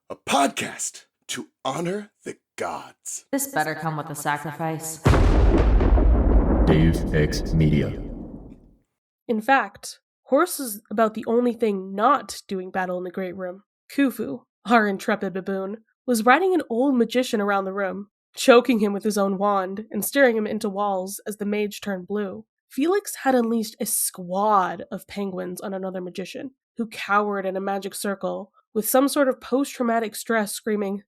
a podcast to honor the gods. This better come with a sacrifice. Dave X Media. In fact, Horse is about the only thing not doing battle in the Great Room. Khufu, our intrepid baboon, was riding an old magician around the room, choking him with his own wand and staring him into walls as the mage turned blue. Felix had unleashed a squad of penguins on another magician, who cowered in a magic circle with some sort of post-traumatic stress, screaming,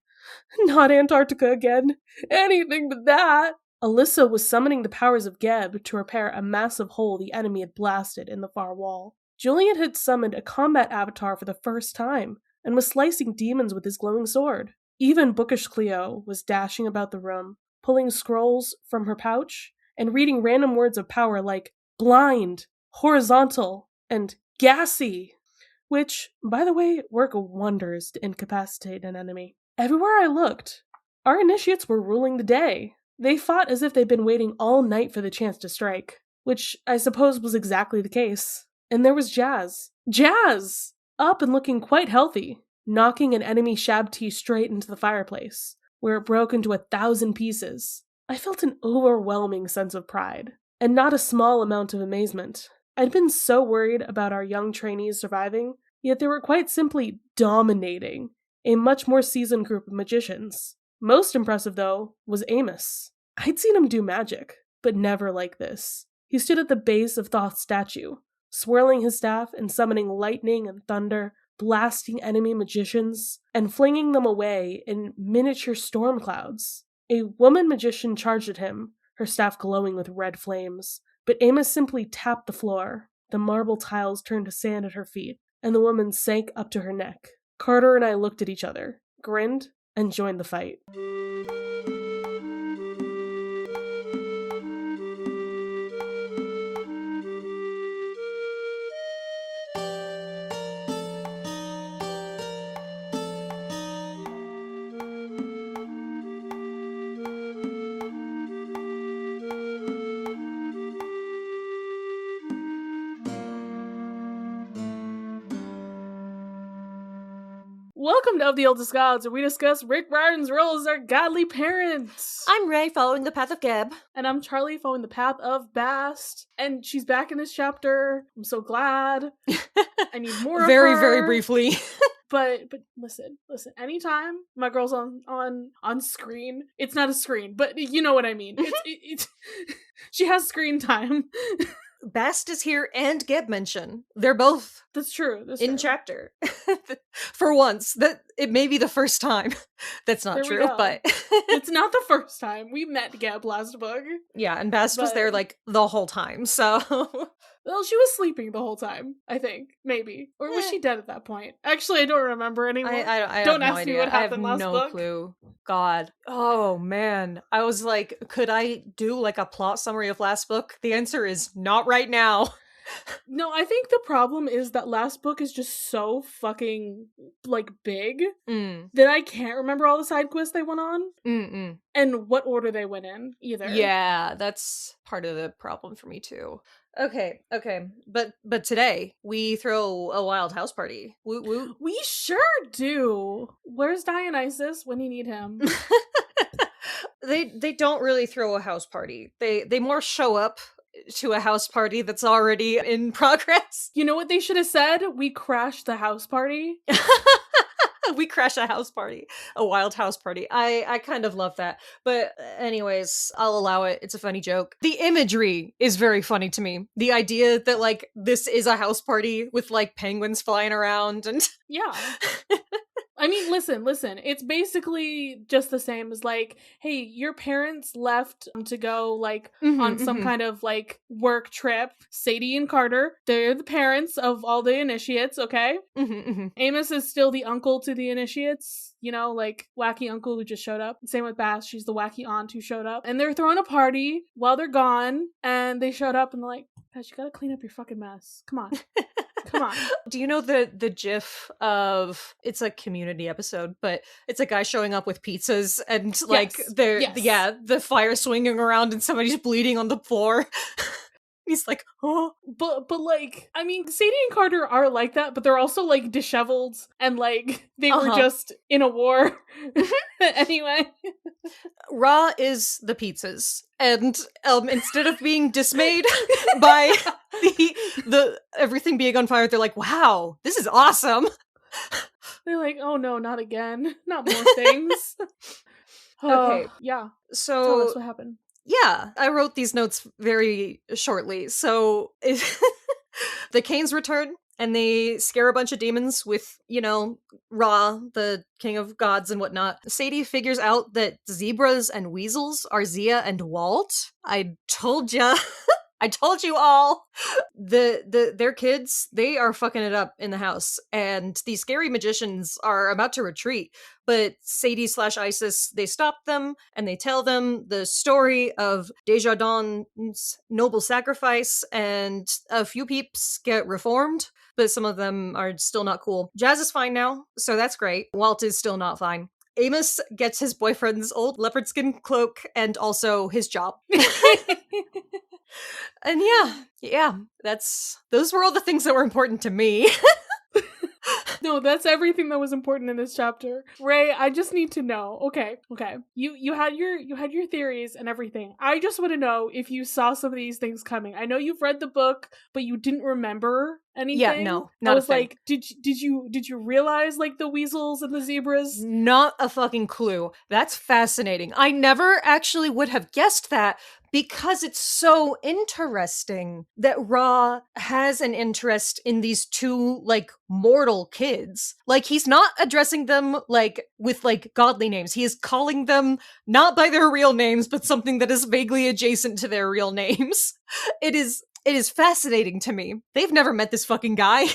"Not Antarctica again! Anything but that!" Alyssa was summoning the powers of Geb to repair a massive hole the enemy had blasted in the far wall. Julian had summoned a combat avatar for the first time, and was slicing demons with his glowing sword. Even bookish Cleo was dashing about the room, pulling scrolls from her pouch, and reading random words of power like blind, horizontal, and gassy, which, by the way, work wonders to incapacitate an enemy. Everywhere I looked, our initiates were ruling the day. They fought as if they'd been waiting all night for the chance to strike, which I suppose was exactly the case. And there was Jazz. Jazz! Up and looking quite healthy, knocking an enemy Shabti straight into the fireplace, where it broke into 1,000 pieces. I felt an overwhelming sense of pride, and not a small amount of amazement. I'd been so worried about our young trainees surviving, yet they were quite simply dominating a much more seasoned group of magicians. Most impressive, though, was Amos. I'd seen him do magic, but never like this. He stood at the base of Thoth's statue, swirling his staff and summoning lightning and thunder, blasting enemy magicians, and flinging them away in miniature storm clouds. A woman magician charged at him, her staff glowing with red flames, but Amos simply tapped the floor. The marble tiles turned to sand at her feet, and the woman sank up to her neck. Carter and I looked at each other, grinned, and joined the fight. Welcome to Of the Oldest Gods, where we discuss Rick Riordan's role as our godly parents. I'm Raye, following the path of Geb. And I'm Charlie, following the path of Bast. And she's back in this chapter. I'm so glad. I need more of her. Very briefly. But listen. Anytime my girl's on screen, it's not a screen, but you know what I mean. It's she has screen time. Bast is here and Geb mention. They're both That's true. in chapter. For once. That it may be the first time. That's not true, but it's not the first time. We met Geb last book. Yeah, and Bast was there like the whole time, so well, she was sleeping the whole time, I think. Maybe. Or was she dead at that point? Actually, I don't remember anymore. I don't have ask no me what idea. happened last book. I have no clue. God. Oh, man. I was like, could I do like a plot summary of last book? The answer is not right now. No, I think the problem is that last book is just so fucking, like, big that I can't remember all the side quests they went on. And what order they went in, either. Yeah, that's part of the problem for me, too. Okay. But today, we throw a wild house party. Woot woot. We sure do. Where's Dionysus when you need him? They don't really throw a house party. They more show up to a house party that's already in progress. You know what they should have said? We crashed the house party. We crash a house party. A wild house party. I kind of love that. But anyways, I'll allow it. It's a funny joke. The imagery is very funny to me. The idea that, like, this is a house party with, like, penguins flying around and... Yeah. I mean, listen. It's basically just the same as, like, hey, your parents left to go, like, on some kind of, like, work trip. Sadie and Carter, they're the parents of all the initiates, okay? Amos is still the uncle to the initiates, you know, like, wacky uncle who just showed up. Same with Bass, she's the wacky aunt who showed up. And they're throwing a party while they're gone, and they showed up and they're like, Bass, you gotta clean up your fucking mess. Come on. Come on. Do you know the gif of, it's a Community episode, but it's a guy showing up with pizzas and like the fire swinging around and somebody's bleeding on the floor? He's like, oh. But like, I mean, Sadie and Carter are like that, but they're also like disheveled and like they were just in a war. Anyway. Ra is the pizzas. And instead of being dismayed by the everything being on fire, they're like, wow, this is awesome. They're like, oh no, not again. Not more things. Okay. Yeah. So tell us what happened. Yeah, I wrote these notes very shortly. So the Canes return and they scare a bunch of demons with, Ra, the king of gods and whatnot. Sadie figures out that zebras and weasels are Zia and Walt. I told ya. I told you all. Their kids, they are fucking it up in the house, and these scary magicians are about to retreat. But Sadie/Isis, they stop them and they tell them the story of Desjardins' noble sacrifice, and a few peeps get reformed, but some of them are still not cool. Jazz is fine now, so that's great. Walt is still not fine. Amos gets his boyfriend's old leopard skin cloak and also his job. And yeah, those were all the things that were important to me. No, that's everything that was important in this chapter. Raye, I just need to know. Okay. You had your theories and everything. I just want to know if you saw some of these things coming. I know you've read the book, but you didn't remember anything. Yeah, no, not I was a thing. like, did you realize like the weasels and the zebras? Not a fucking clue. That's fascinating. I never actually would have guessed that, because it's so interesting that Ra has an interest in these two, like, mortal kids. Like, he's not addressing them, like, with, like, godly names. He is calling them not by their real names, but something that is vaguely adjacent to their real names. It is fascinating to me. They've never met this fucking guy.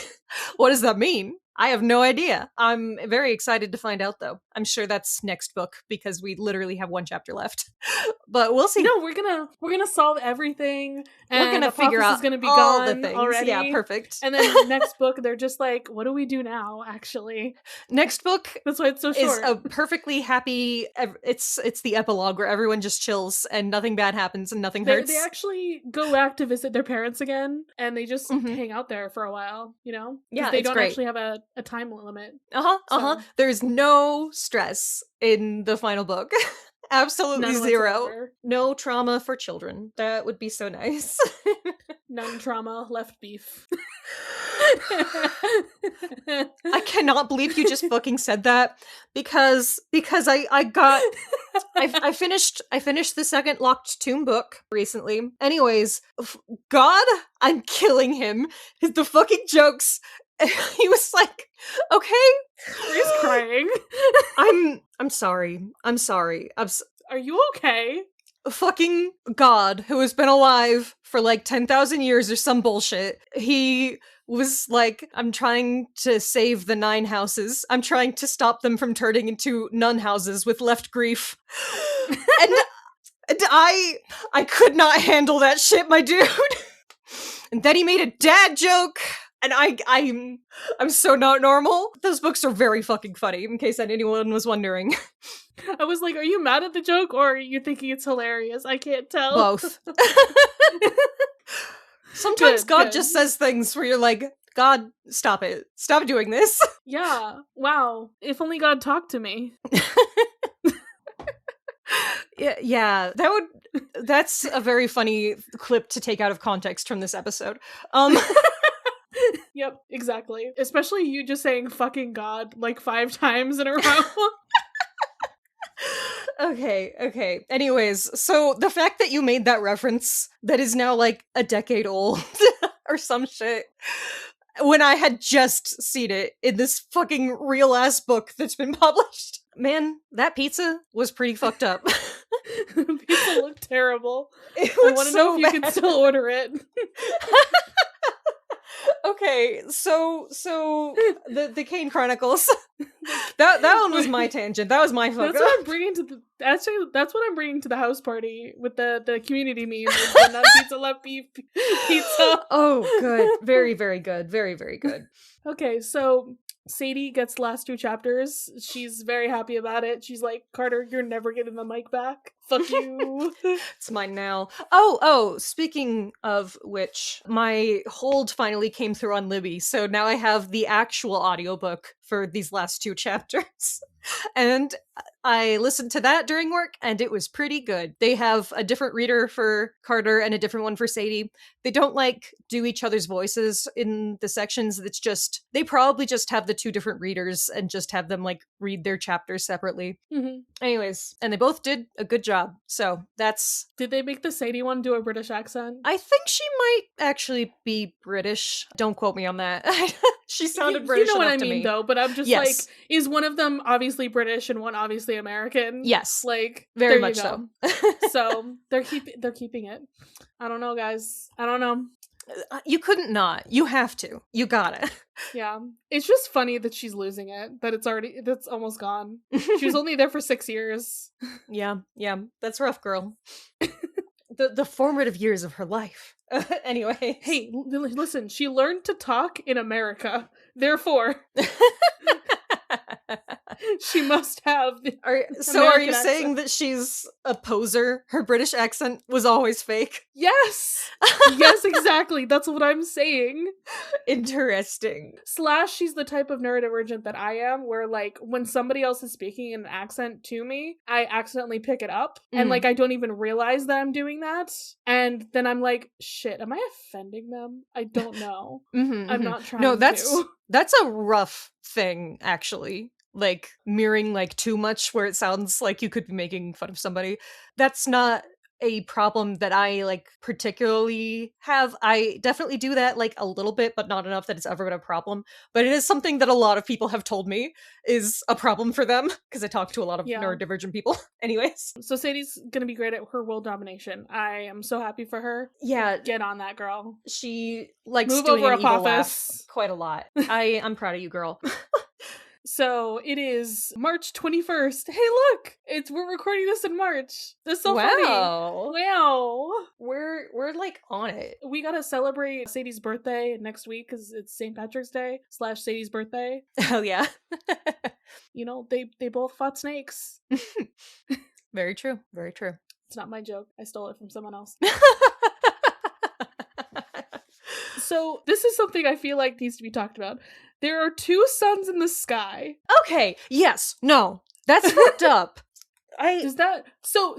What does that mean? I have no idea. I'm very excited to find out, though. I'm sure that's next book, because we literally have one chapter left. But we'll see. No, we're gonna solve everything. And we're gonna figure out is gonna be all gone the things. already. Yeah, perfect. And then next book, they're just like, what do we do now? Actually, next book that's why it's so short. Is a perfectly happy. It's the epilogue where everyone just chills and nothing bad happens and nothing hurts. They actually go back to visit their parents again, and they just hang out there for a while. Yeah, they it's don't great. actually have a time limit. So. There's no stress in the final book. Absolutely None zero. whatsoever. No trauma for children. That would be so nice. None trauma, left beef. I cannot believe you just fucking said that, because I finished the second Locked Tomb book recently. Anyways, God, I'm killing him. The fucking jokes. He was like, okay. He's crying. I'm sorry. Are you okay? Fucking God, who has been alive for like 10,000 years or some bullshit. He was like, I'm trying to save the 9 houses. I'm trying to stop them from turning into nun houses with left grief. and I could not handle that shit, my dude. And then he made a dad joke. And I'm so not normal. Those books are very fucking funny, in case anyone was wondering. I was like, are you mad at the joke, or are you thinking it's hilarious? I can't tell. Both. Sometimes God just says things where you're like, God, stop it. Stop doing this. Yeah. Wow. If only God talked to me. Yeah, that's a very funny clip to take out of context from this episode. Yep, exactly. Especially you just saying fucking God like 5 times in a row. Okay. Anyways, so the fact that you made that reference that is now like a decade old or some shit, when I had just seen it in this fucking real ass book that's been published. Man, that pizza was pretty fucked up. The pizza looked terrible. I want to know if you can still order it. Okay, so the Kane Chronicles. that one was my tangent. That was my fuck. That's what I'm bringing to the. Actually, that's what I'm bringing to the house party with the community meme. The non pizza left beef pizza. Oh, good. Very, very good. Very, very good. Okay, so Sadie gets the last 2 chapters. She's very happy about it. She's like, Carter, you're never getting the mic back. Fuck you. It's mine now. Oh, speaking of which, my hold finally came through on Libby, so now I have the actual audiobook for these last 2 chapters. And I listened to that during work, and it was pretty good. They have a different reader for Carter and a different one for Sadie. They don't, like, do each other's voices in the sections. It's just, they probably just have the 2 different readers and just have them, like, read their chapters separately. Mm-hmm. Anyways, and they both did a good job. So that's... Did they make the Sadie one do a British accent? I think she might actually be British. Don't quote me on that. She sounded you British know what enough I to mean, me. though, but I'm just Yes. like, is one of them obviously British and one obviously American? Yes. Like, Very there much you so. go. So they're keeping it. I don't know, guys. I don't know. You couldn't not. You have to. You gotta. Yeah. It's just funny that she's losing it, that's almost gone. She was only there for 6 years. Yeah. That's rough, girl. The formative years of her life. Anyway. Hey, listen, she learned to talk in America. Therefore, she must have the Are American you saying accent. that she's a poser? Her British accent was always fake? Yes! Yes, exactly. That's what I'm saying. Interesting. / she's the type of neurodivergent that I am, where, like, when somebody else is speaking in an accent to me, I accidentally pick it up, and, like, I don't even realize that I'm doing that, and then I'm like, shit, am I offending them? I don't know. I'm not trying No, to. that's a rough thing, actually. Like, mirroring, like, too much where it sounds like you could be making fun of somebody. That's not a problem that I, like, particularly have. I definitely do that, like, a little bit, but not enough that it's ever been a problem. But it is something that a lot of people have told me is a problem for them, because I talk to a lot of neurodivergent people. Anyways. So Sadie's gonna be great at her world domination. I am so happy for her. Yeah. Get on that, girl. She likes Move doing over, an evil laugh Apophis. quite a lot. I'm proud of you, girl. So it is March 21st. Hey, look! We're recording this in March. That's so funny. Wow. We're like on it. We gotta celebrate Sadie's birthday next week because it's St. Patrick's Day / Sadie's birthday. Hell yeah. You know, they both fought snakes. Very true. Very true. It's not my joke. I stole it from someone else. So this is something I feel like needs to be talked about. There are 2 suns in the sky. Okay. Yes. No. That's fucked up. Does that so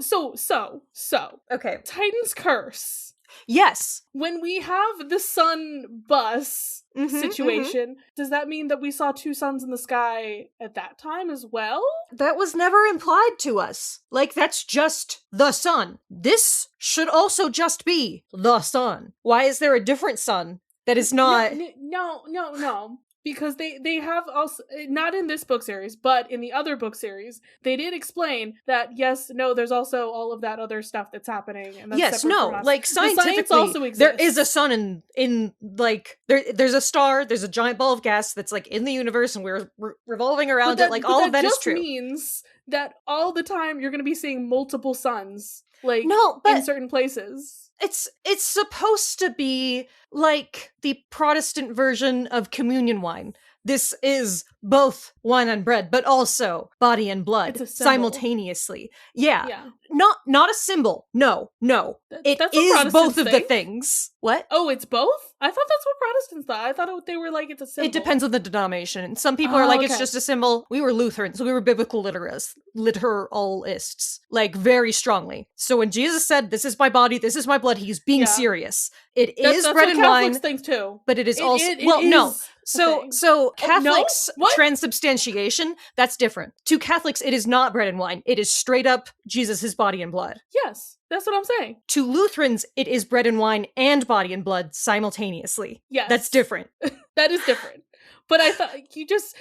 Okay. Titan's curse. Yes. When we have the sun bus situation, does that mean that we saw 2 suns in the sky at that time as well? That was never implied to us. Like, that's just the sun. This should also just be the sun. Why is there a different sun that is not... No. Because they have also, not in this book series, but in the other book series, they did explain that there's also all of that other stuff that's happening. And that's separate from us. Like, scientifically, also exists. there is a sun in like, there's a star, there's a giant ball of gas that's, like, in the universe, and we're revolving around it, like, all of that is true. That just means that all the time you're going to be seeing multiple suns, like, in certain places. It's supposed to be like the Protestant version of communion wine. This is both wine and bread, but also body and blood simultaneously. Yeah. Not a symbol. No. It is both of the things. What? Oh, it's both? I thought that's what Protestants thought. I thought they were like, it's a symbol. It depends on the denomination. Some people are like, it's just a symbol. We were Lutherans. We were biblical literalists, like, very strongly. So when Jesus said, this is my body, this is my blood, he's being serious. That's what bread and Catholics wine. think too. But it is also... So Catholics, transubstantiation, that's different. To Catholics, it is not bread and wine. It is straight up Jesus' body and blood. Yes, that's what I'm saying. To Lutherans, it is bread and wine and body and blood simultaneously. Yes. That's different. That is different. But I thought you just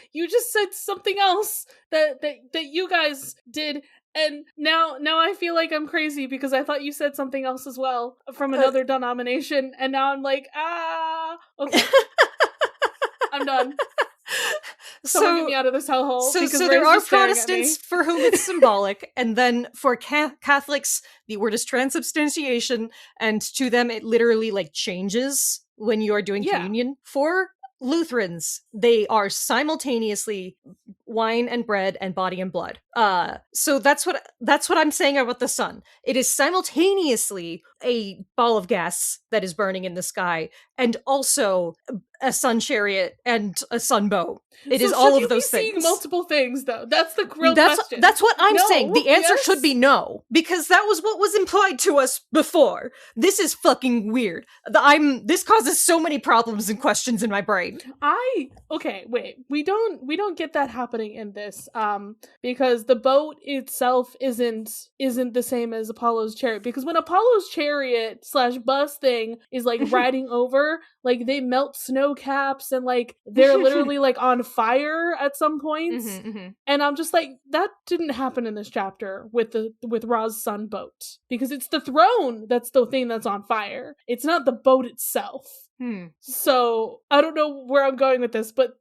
said something else that you guys did. And now I feel like I'm crazy because I thought you said something else as well from another denomination. And now I'm like, okay. I'm done. Someone get me out of this hellhole. So there are Protestants for whom it's symbolic, and then for Catholics, the word is transubstantiation, and to them it literally, like, changes when you are doing communion. For Lutherans, they are simultaneously wine and bread and body and blood. So that's what I'm saying about the sun. It is simultaneously a ball of gas that is burning in the sky and also a sun chariot and a sun bow. It is all of those things. Seeing multiple things, though. That's the real question. That's what I'm saying. The answer yes. should be no, because that was what was implied to us before. This is fucking weird. This causes so many problems and questions in my brain. Okay, wait. We don't get that happening in this. Because the boat itself isn't the same as Apollo's chariot. Because when Apollo's chariot / bus thing is like riding over, like they melt snow caps and like they're literally like on fire at some points. And I'm just like, that didn't happen in this chapter with Ra's sun boat, because it's the throne that's the thing that's on fire. It's not the boat itself. So I don't know where I'm going with this, but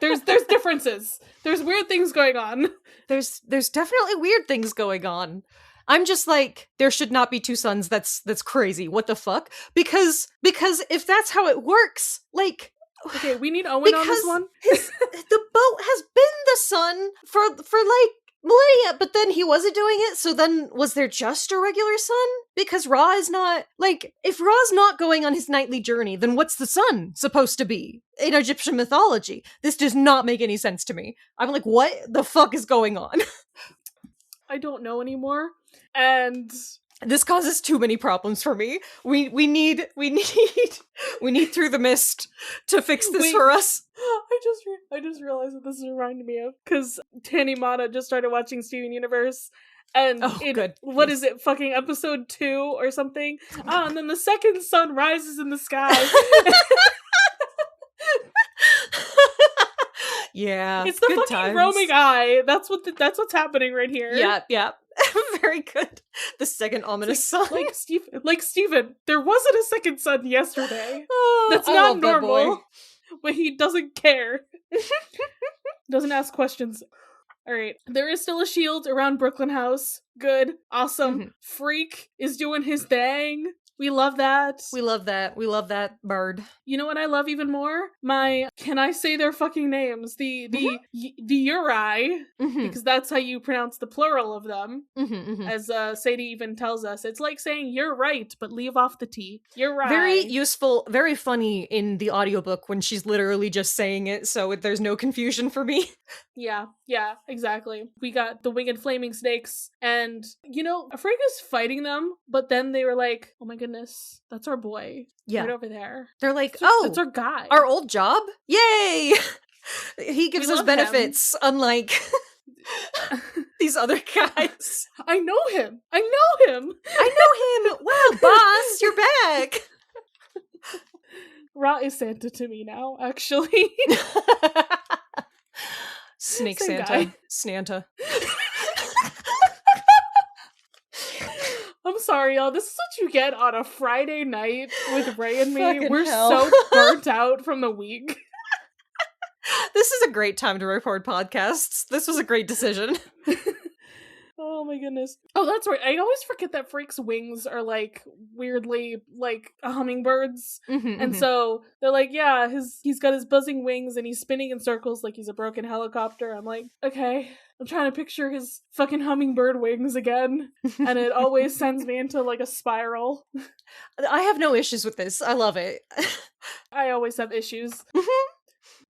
there's differences. There's weird things going on. There's definitely weird things going on. I'm just like, there should not be two suns. That's crazy. What the fuck? Because if that's how it works, like, okay, we need Owen on this one. The boat has been the sun for like millennia, but then he wasn't doing it. So then was there just a regular sun? Because Ra is not, like, if Ra's not going on his nightly journey, then what's the sun supposed to be in Egyptian mythology? This does not make any sense to me. I'm like, what the fuck is going on? I don't know anymore. And this causes too many problems for me. We need Through the Mist to fix this for us. I just realized what this is reminding me of, because Tanny Mata just started watching Steven Universe, and good. What is it, fucking episode 2 or something? And then the second sun rises in the sky. Yeah, it's the good fucking times. roaming eye. That's what's happening right here. Yeah. Very good. The second ominous sun. Like Steven, there wasn't a second sun yesterday. That's I not love that boy. normal. But he doesn't care. Doesn't ask questions. Alright, there is still a shield around Brooklyn House. Good. Awesome. Freak is doing his thing. We love that. We love that bird. You know what I love even more? Can I say their fucking names? The yaoi, because that's how you pronounce the plural of them. As Sadie even tells us. It's like saying you're right, but leave off the T. You're right. Very useful, very funny in the audiobook when she's literally just saying it, so there's no confusion for me. Yeah, exactly. We got the winged flaming snakes, and, Freak is fighting them, but then they were like, oh my goodness, that's our boy. Yeah. Right over there. They're like, that's our guy. Our old job? Yay! He gives us benefits, unlike these other guys. I know him! Wow, boss, you're back! Ra is Santa to me now, actually. Snake Same Santa. guy. Snanta. I'm sorry, y'all. This is what you get on a Friday night with Raye and me. Fucking We're hell. so burnt out from the week. This is a great time to record podcasts. This was a great decision. Oh my goodness. Oh, that's right. I always forget that Freak's wings are like weirdly like hummingbirds. And so they're like, yeah, he's got his buzzing wings and he's spinning in circles like he's a broken helicopter. I'm like, okay. I'm trying to picture his fucking hummingbird wings again. And it always sends me into like a spiral. I have no issues with this. I love it. I always have issues.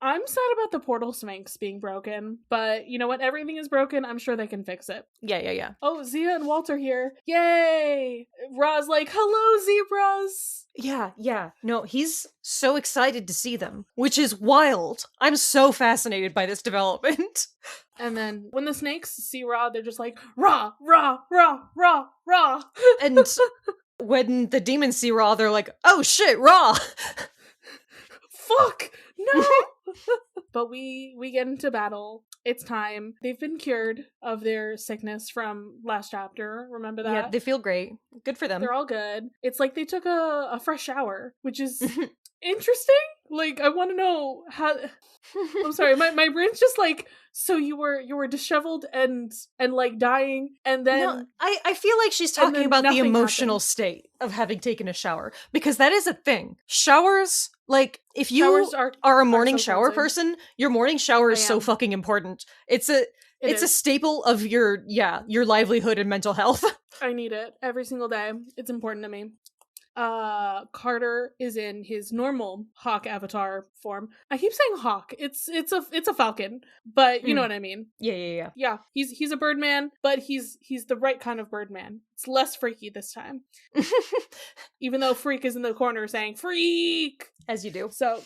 I'm sad about the portal sphinx being broken, but you know what? Everything is broken. I'm sure they can fix it. Yeah. Oh, Zia and Walter here. Yay! Ra's like, hello, zebras! Yeah. No, he's so excited to see them, which is wild. I'm so fascinated by this development. And then when the snakes see Ra, they're just like, Ra, Ra, Ra, Ra, Ra. And when the demons see Ra, they're like, oh shit, Ra! Fuck! No! But we get into battle. It's time. They've been cured of their sickness from last chapter. Remember that? Yeah, they feel great. Good for them. They're all good. It's like they took a fresh shower, which is interesting. Like, I want to know how... I'm sorry, my brain's just like, so you were disheveled and like dying, and then... No, I feel like she's talking about the emotional state of having taken a shower, because that is a thing. Showers Like, if you Showers are a morning so shower cleansing. person, your morning shower is I so am. fucking important. It's a It a is. staple of your livelihood and mental health. I need it every single day. It's important to me. Carter is in his normal hawk avatar form. I keep saying hawk. It's a falcon, but you know what I mean. Yeah. Yeah, he's a birdman, but he's the right kind of birdman. It's less freaky this time. Even though Freak is in the corner saying freak, As you do. So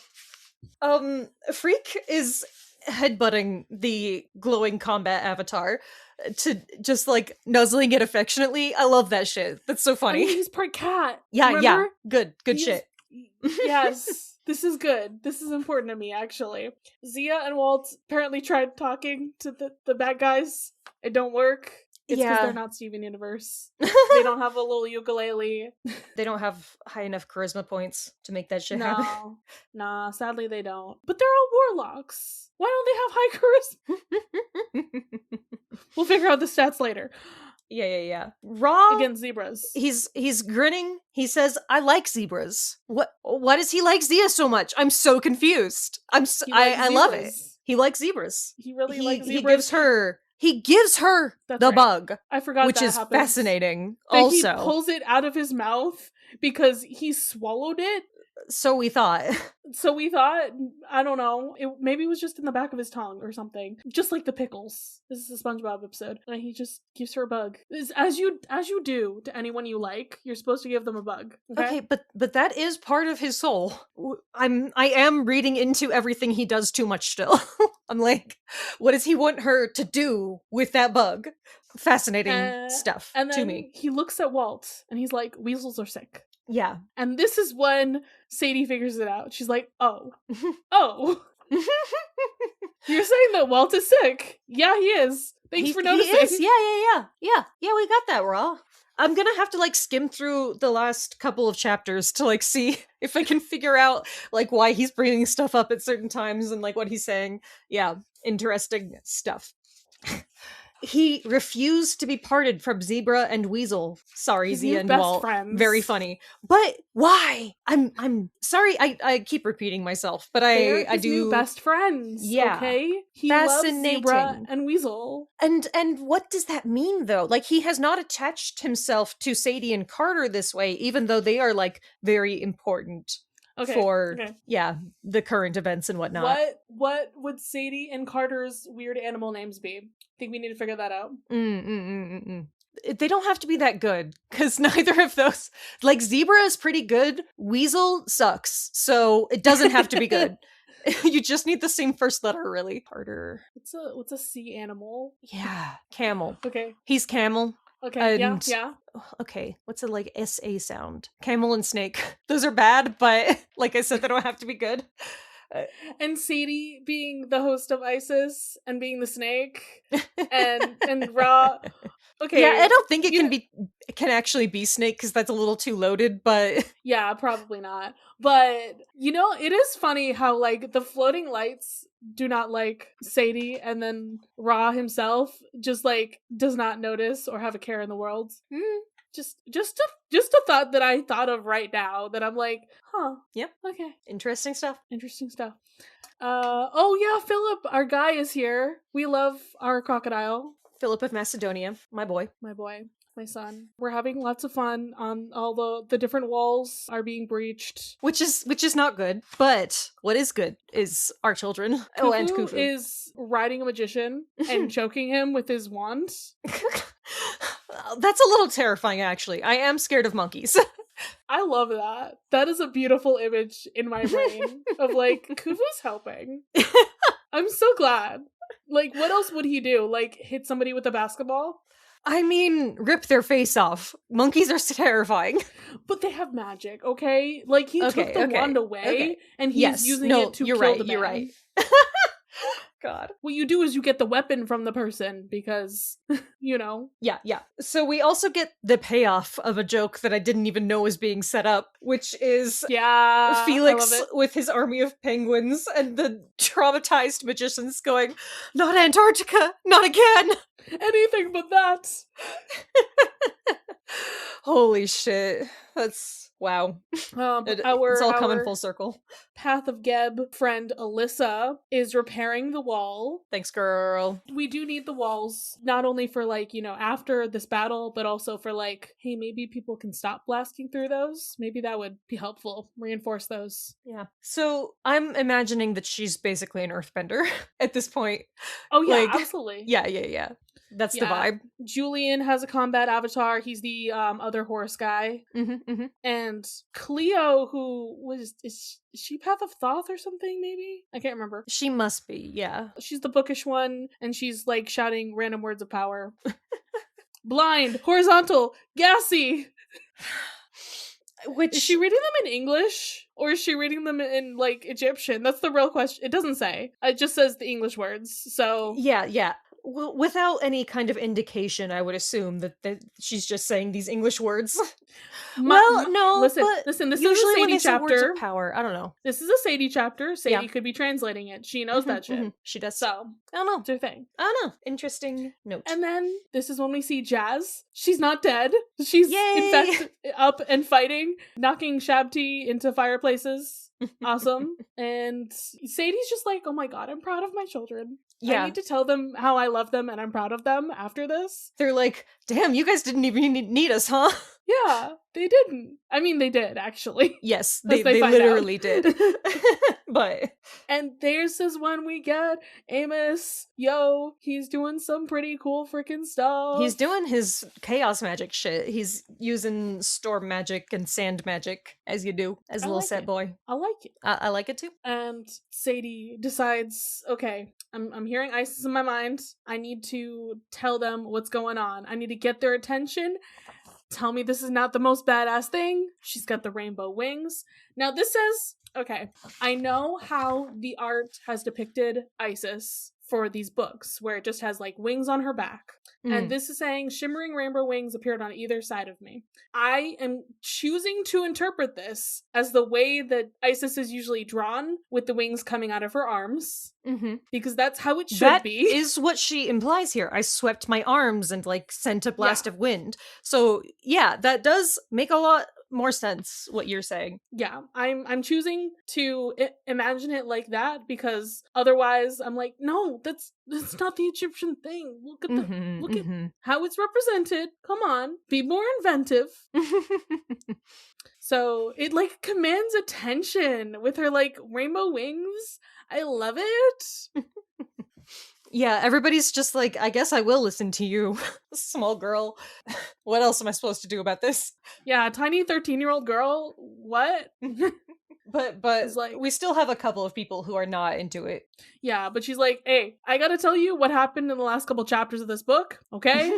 Freak is headbutting the glowing combat avatar to just like nuzzling it affectionately. I love that shit. That's so funny. I mean, he's part cat. Yeah. Remember? Good shit. Yes, this is good. This is important to me, actually. Zia and Walt apparently tried talking to the bad guys. It don't work. It's because they're not Steven Universe. They don't have a little ukulele. They don't have high enough charisma points to make that shit happen. Nah, sadly they don't. But they're all warlocks. Why don't they have high charisma? We'll figure out the stats later. Yeah. Raw against zebras. He's grinning. He says, "I like zebras." Why does he like Zia so much? I'm so confused. I love it. He likes zebras. He really likes zebras. He gives her the bug. I forgot which that is happens. Fascinating. That also, he pulls it out of his mouth because he swallowed it. So we thought. I don't know. Maybe it was just in the back of his tongue or something. Just like the pickles. This is a SpongeBob episode. And he just gives her a bug. As you do to anyone you like, you're supposed to give them a bug. Okay, but that is part of his soul. I am reading into everything he does too much still. I'm like, what does he want her to do with that bug? Fascinating stuff and then to me. He looks at Walt and he's like, weasels are sick. Yeah. And this is when Sadie figures it out. She's like, oh. You're saying that Walt is sick. Yeah, he is. Thanks for noticing. He is. Yeah, we got that, Raw. I'm gonna have to like skim through the last couple of chapters to like see if I can figure out like why he's bringing stuff up at certain times and like what he's saying. Yeah, interesting stuff. He refused to be parted from Zebra and Weasel. Sorry, Zia and Walt. Friends. Very funny. But why? I'm sorry. I keep repeating myself, but I do. New best friends. Yeah. Okay. He Fascinating. loves Zebra and Weasel. And what does that mean though? Like he has not attached himself to Sadie and Carter this way, even though they are like very important. For the current events and whatnot. What would Sadie and Carter's weird animal names be? Think we need to figure that out. They don't have to be that good, because neither of those, like Zebra is pretty good, Weasel sucks, so it doesn't have to be good. You just need the same first letter, really. Carter. What's a sea animal? Yeah, camel. Okay, he's camel. Okay, and, yeah. Okay, what's a like SA sound? Camel and snake. Those are bad, but like I said, they don't have to be good. And Sadie being the host of ISIS and being the snake, and Ra. Okay, yeah, I don't think it can actually be snake because that's a little too loaded, but yeah, probably not. But it is funny how like the floating lights do not like Sadie, and then Ra himself just like does not notice or have a care in the world. Just a thought that I thought of right now that I'm like, huh. Yep. Okay. Interesting stuff. Oh yeah, Philip, our guy is here. We love our crocodile. Philip of Macedonia, my boy. My son. We're having lots of fun on all the different walls are being breached. Which is not good, but what is good is our children. Khufu and Khufu is riding a magician and choking him with his wand. That's a little terrifying, actually. I am scared of monkeys. I love that. That is a beautiful image in my brain of like, Khufu's helping. I'm so glad. Like, what else would he do? Like, hit somebody with a basketball? I mean, rip their face off. Monkeys are terrifying. But they have magic, okay? Like, he took the wand away, and he's using it to kill the man. You're right. God. What you do is you get the weapon from the person because, Yeah. So we also get the payoff of a joke that I didn't even know was being set up, which is Felix with his army of penguins and the traumatized magicians going, "Not Antarctica! Not again!" Anything but that. Holy shit. That's Wow. It's all coming full circle. Path of Geb friend Alyssa is repairing the wall. Thanks, girl. We do need the walls, not only for after this battle, but also for hey, maybe people can stop blasting through those. Maybe that would be helpful. Reinforce those. Yeah. So I'm imagining that she's basically an earthbender at this point. Oh yeah, absolutely. Yeah. That's the vibe. Julian has a combat avatar. He's the other horse guy. And Cleo, who is she Path of Thoth or something, maybe? I can't remember. She must be, yeah. She's the bookish one, and she's shouting random words of power. Blind, horizontal, gassy. Is she reading them in English? Or is she reading them in Egyptian? That's the real question. It doesn't say. It just says the English words. So yeah. Well, without any kind of indication, I would assume that she's just saying these English words. No. Listen. This is a Sadie chapter. Words of power, I don't know. This is a Sadie chapter. Sadie could be translating it. She knows that shit. She does. So I don't know. It's her thing. I don't know. Interesting note. And then this is when we see Jazz. She's not dead. She's in fact up and fighting, knocking Shabti into fireplaces. Awesome. And Sadie's just oh my god, I'm proud of my children. Yeah. I need to tell them how I love them and I'm proud of them after this. They're damn, you guys didn't even need us, huh? Yeah, they didn't. I mean, they did, actually. Yes, they literally did. But... And there's this one we get. Amos, he's doing some pretty cool freaking stuff. He's doing his chaos magic shit. He's using storm magic and sand magic, as you do, as a little set boy. I like it. I like it too. And Sadie decides, okay, I'm hearing Isis in my mind. I need to tell them what's going on. I need to get their attention. Tell me this is not the most badass thing. She's got the rainbow wings. Now this says, okay, I know how the art has depicted Isis for these books, where it just has wings on her back. And this is saying shimmering rainbow wings appeared on either side of me. I am choosing to interpret this as the way that Isis is usually drawn, with the wings coming out of her arms. Because that's how it should be. That is what she implies here. I swept my arms and sent a blast of wind. So yeah, that does make a lot more sense, what you're saying. Yeah, I'm choosing to imagine it like that, because otherwise I'm no, that's not the Egyptian thing. Look at how it's represented. Come on, be more inventive. So it commands attention with her rainbow wings. I love it. Yeah, everybody's just I guess I will listen to you, small girl. What else am I supposed to do about this? Yeah, tiny 13-year-old girl. What? But we still have a couple of people who are not into it. Yeah, but she's hey, I gotta tell you what happened in the last couple chapters of this book, okay?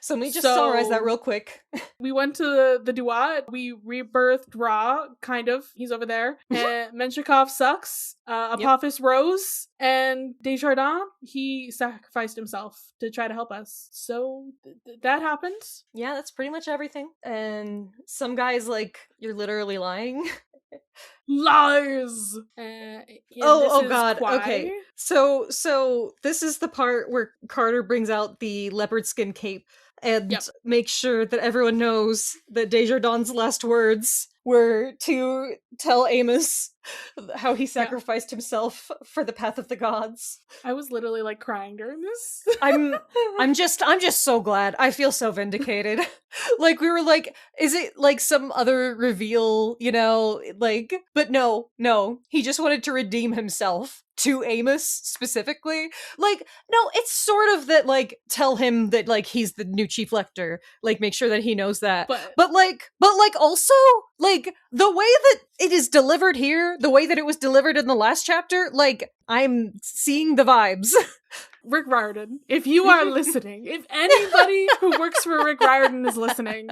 So let me just summarize that real quick. We went to the Duat, we rebirthed Ra, kind of. He's over there. And Menshikov sucks. Apophis rose. And Desjardins, he sacrificed himself to try to help us. So that happened. Yeah, that's pretty much everything. And some guy's you're literally lying. Lies. Oh god. Okay. So this is the part where Carter brings out the leopard skin cape and makes sure that everyone knows that Desjardins' last words were to tell Amos how he sacrificed himself for the path of the gods. I was literally crying during this. I'm just so glad. I feel so vindicated. We were is it some other reveal, but no, he just wanted to redeem himself to Amos specifically. No, it's sort of that tell him that he's the new chief lector, make sure that he knows that. But also the way that it is delivered here, the way that it was delivered in the last chapter, I'm seeing the vibes. Rick Riordan, if you are listening, if anybody who works for Rick Riordan is listening,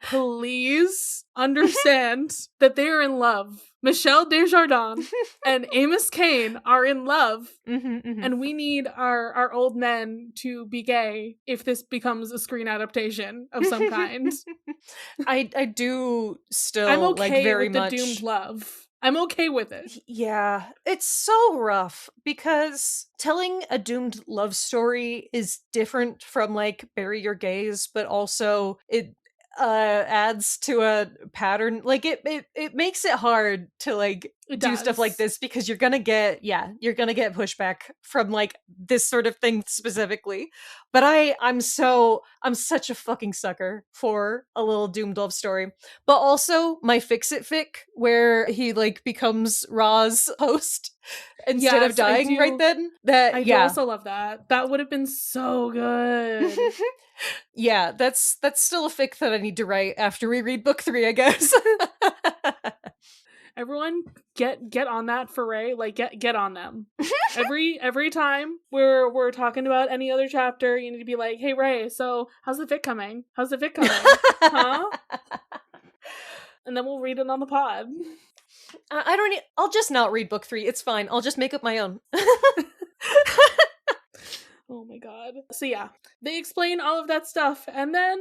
please understand that they are in love. Michelle Desjardins and Amos Kane are in love, and we need our old men to be gay if this becomes a screen adaptation of some kind. I do still I'm okay very with much the doomed love. I'm okay with it. Yeah, it's so rough because telling a doomed love story is different from Bury Your Gaze, but also adds to a pattern. Like it makes it hard to like do stuff like this because you're gonna get pushback from like this sort of thing specifically. But I'm such a fucking sucker for a little doomed love story. But also my fix it fic where he like becomes Ra's host instead of dying right then. I also love that. That would have been so good. Yeah, that's still a fic that I need to write after we read book 3, I guess. Everyone get on that for Raye. Like get on them. Every time we're talking about any other chapter, you need to be like, "Hey Raye, so how's the fic coming? Huh?" And then we'll read it on the pod. I'll just not read book 3. It's fine. I'll just make up my own. Oh my god. So yeah, they explain all of that stuff, and then,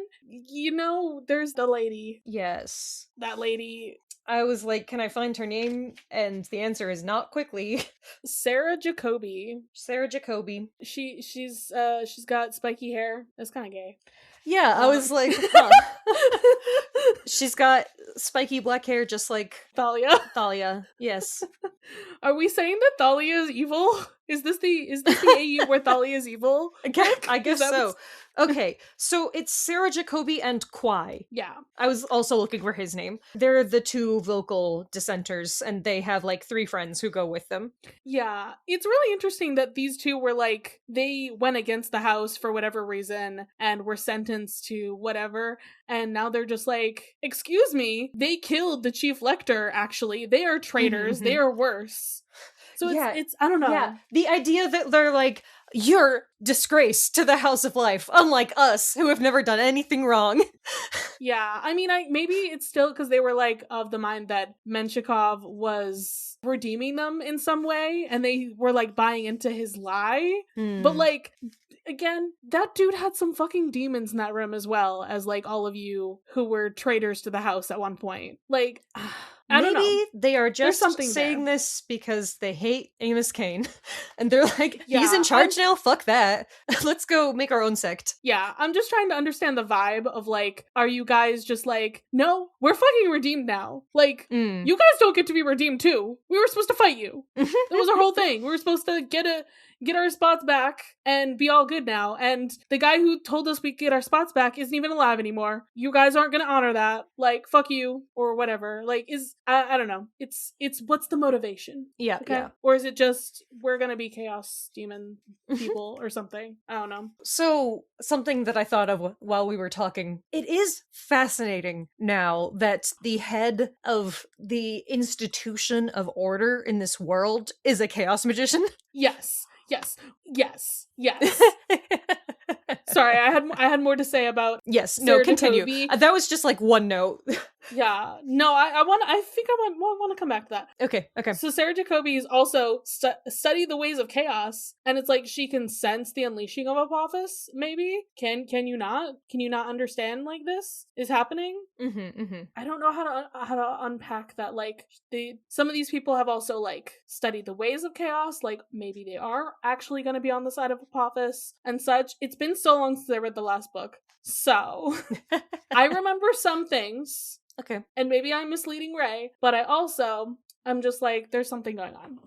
there's the lady. Yes. That lady. I was like, can I find her name? And the answer is not quickly. Sarah Jacoby. She's got spiky hair. That's kind of gay. Yeah, I was like, huh. She's got spiky black hair just like Thalia. Yes. Are we saying that Thalia is evil? Is this the AU where Thalia is evil? I guess so. Okay, so it's Sarah Jacoby and Kwai. Yeah. I was also looking for his name. They're the two vocal dissenters, and they have like 3 friends who go with them. Yeah. It's really interesting that these two were like, they went against the house for whatever reason and were sentenced to whatever, and now they're just like, excuse me, they killed the chief lector, actually. They are traitors. They are worse. So it's I don't know. Yeah. The idea that they're like, you're disgrace to the House of Life, unlike us, who have never done anything wrong. Yeah, I mean, maybe it's still because they were like of the mind that Menshikov was redeeming them in some way, and they were like buying into his lie. But like, again, that dude had some fucking demons in that room as well as like all of you who were traitors to the house at one point. Like, I don't know. Maybe they are just saying this because they hate Amos Kane. And they're like, he's in charge now? Fuck that. Let's go make our own sect. Yeah, I'm just trying to understand the vibe of like, are you guys just like, no, we're fucking redeemed now. Like, you guys don't get to be redeemed too. We were supposed to fight you. That was our whole thing. We were supposed to get our spots back and be all good now. And the guy who told us we get our spots back isn't even alive anymore. You guys aren't gonna honor that. Like, fuck you or whatever. Like, I don't know. It's what's the motivation? Yeah. Okay. Yeah. Or is it just we're gonna be chaos demon people or something? I don't know. So something that I thought of while we were talking, it is fascinating now that the head of the institution of order in this world is a chaos magician. Yes. Sorry, I had more to say about. Yes, no, continue. That was just like one note. Yeah, no, I think I want to come back to that. Okay. So Sarah Jacoby is also study the ways of chaos, and it's like she can sense the unleashing of Apophis. Maybe can you not understand like this is happening? I don't know how to unpack that. Like some of these people have also like studied the ways of chaos. Like maybe they are actually going to be on the side of Apophis and such. It's been so long since I read the last book, so I remember some things. Okay. And maybe I'm misleading Raye, but I'm just like, there's something going on.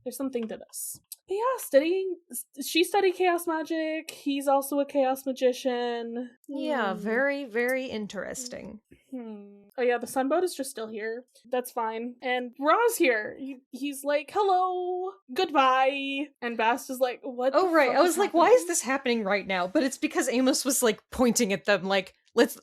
There's something to this. But yeah, she studied chaos magic. He's also a chaos magician. Yeah, very, very interesting. Oh yeah, the sunboat is just still here. That's fine. And Ra's here. He's like, hello, goodbye. And Bast is like, what? Oh, right. I was like, why is this happening right now? But it's because Amos was like pointing at them like,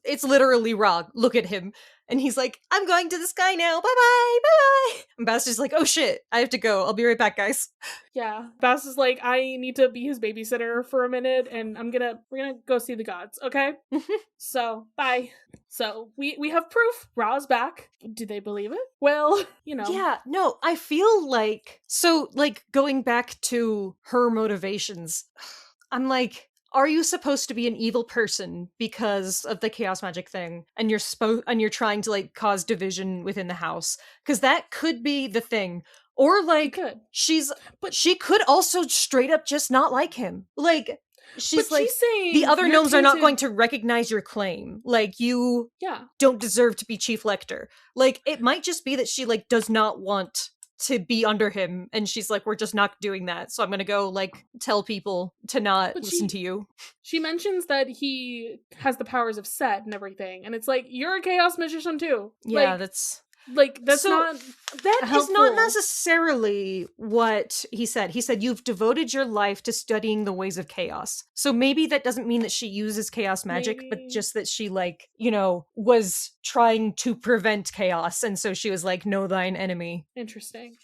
it's literally Ra. Look at him. And he's like, I'm going to the sky now. Bye-bye. And Bast is like, oh shit, I have to go. I'll be right back, guys. Yeah. Bast is like, I need to be his babysitter for a minute, and we're gonna go see the gods, okay? So, bye. So, we have proof. Ra's back. Do they believe it? Well, Yeah, no, I feel like, so, like, going back to her motivations, I'm like, are you supposed to be an evil person because of the chaos magic thing, and you're trying to like cause division within the house? Because that could be the thing. Or like she could also straight up just not like him. Like, she's But like, she's saying the other you're gnomes are not tainted- going to recognize your claim. Like, you Yeah. don't deserve to be Chief Lector. Like, it might just be that she, like, does not want to be under him, and she's like, we're just not doing that, so I'm gonna go, like, tell people to not But listen to you. She mentions that he has the powers of Set and everything, and it's like, you're a chaos magician too. Yeah, that's so not that is helpful. not necessarily what he said. He said, you've devoted your life to studying the ways of chaos. So maybe that doesn't mean that she uses chaos magic, but Maybe. just that she, like, you know, was trying to prevent chaos, and so she was like, know thine enemy. Interesting.